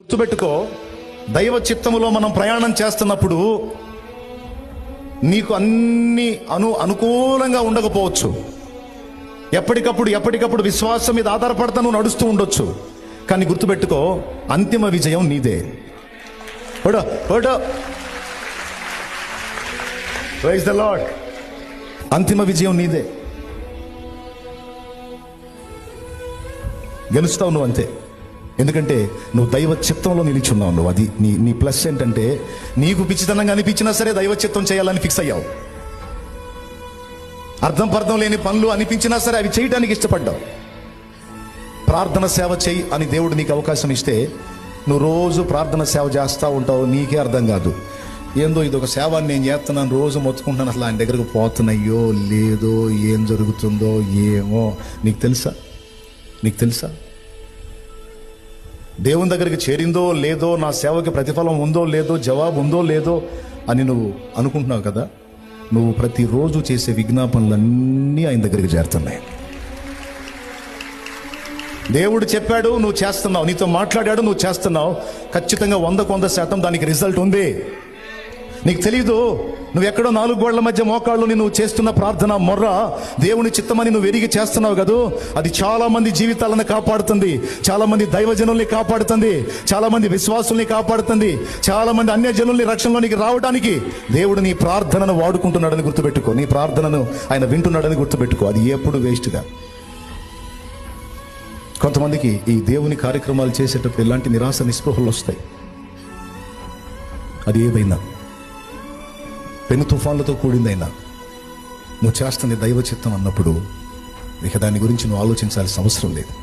గుర్తుపెట్టుకో, దైవ చిత్తములో మనం ప్రయాణం చేస్తున్నప్పుడు నీకు అన్ని అనుకూలంగా ఉండకపోవచ్చు. ఎప్పటికప్పుడు విశ్వాసం మీద ఆధారపడతా నువ్వు నడుస్తూ ఉండొచ్చు. కానీ గుర్తుపెట్టుకో, అంతిమ విజయం నీదే. Praise the Lord. అంతిమ విజయం నీదే. గెలుస్తావు నువ్వు అంతే. ఎందుకంటే నువ్వు దైవ చిత్తంలో నిలిచున్నావు. నువ్వు అది నీ ప్లస్ ఏంటంటే, నీకు పిచ్చితనంగా అనిపించినా సరే దైవ చిత్తం చేయాలని ఫిక్స్ అయ్యావు. అర్థం పర్థం లేని పనులు అనిపించినా సరే అవి చేయడానికి ఇష్టపడ్డావు. ప్రార్థన సేవ చేయి అని దేవుడు నీకు అవకాశం ఇస్తే నువ్వు రోజు ప్రార్థన సేవ చేస్తూ ఉంటావు. నీకే అర్థం కాదు, ఏందో ఇది ఒక సేవ నేను చేస్తున్నాను, రోజు మొత్తుకుంటున్నాను, అసలు ఆయన దగ్గరకు పోతున్నాయో లేదో, ఏం జరుగుతుందో ఏమో. నీకు తెలుసా దేవుని దగ్గరికి చేరిందో లేదో, నా సేవకి ప్రతిఫలం ఉందో లేదో, జవాబు ఉందో లేదో అని నువ్వు అనుకుంటున్నావు కదా. నువ్వు ప్రతిరోజు చేసే విజ్ఞాపనలన్నీ ఆయన దగ్గరికి చేరుతున్నాయి. దేవుడు చెప్పాడు, నువ్వు చేస్తున్నావు. నీతో మాట్లాడాడు, నువ్వు చేస్తున్నావు. ఖచ్చితంగా 100% దానికి రిజల్ట్ ఉంది. నీకు తెలీదు, నువ్వు ఎక్కడో 4 గోడల మధ్య మోకాళ్ళు నువ్వు చేస్తున్న ప్రార్థన మొర్ర దేవుని చిత్తమని నువ్వు ఎరిగి చేస్తున్నావు కదా. అది చాలా మంది జీవితాలను కాపాడుతుంది, చాలా మంది దైవజనుల్ని కాపాడుతుంది, చాలా మంది విశ్వాసుల్ని కాపాడుతుంది, చాలా మంది అన్య జనుల్ని రక్షణలోనికి రావడానికి దేవుడు నీ ప్రార్థనను వాడుకుంటున్నాడని గుర్తుపెట్టుకో. నీ ప్రార్థనను ఆయన వింటున్నాడని గుర్తుపెట్టుకో. అది ఎప్పుడు వేస్ట్గా. కొంతమందికి ఈ దేవుని కార్యక్రమాలు చేసేటప్పుడు ఇలాంటి నిరాశ నిస్పృహలు వస్తాయి. అది ఏదైనా పెను తుఫాన్లతో కూడిందైనా నువ్వు చేస్తున్న దైవ చిత్తం అన్నప్పుడు ఇక దాని గురించి నువ్వు ఆలోచించాల్సిన అవసరం లేదు.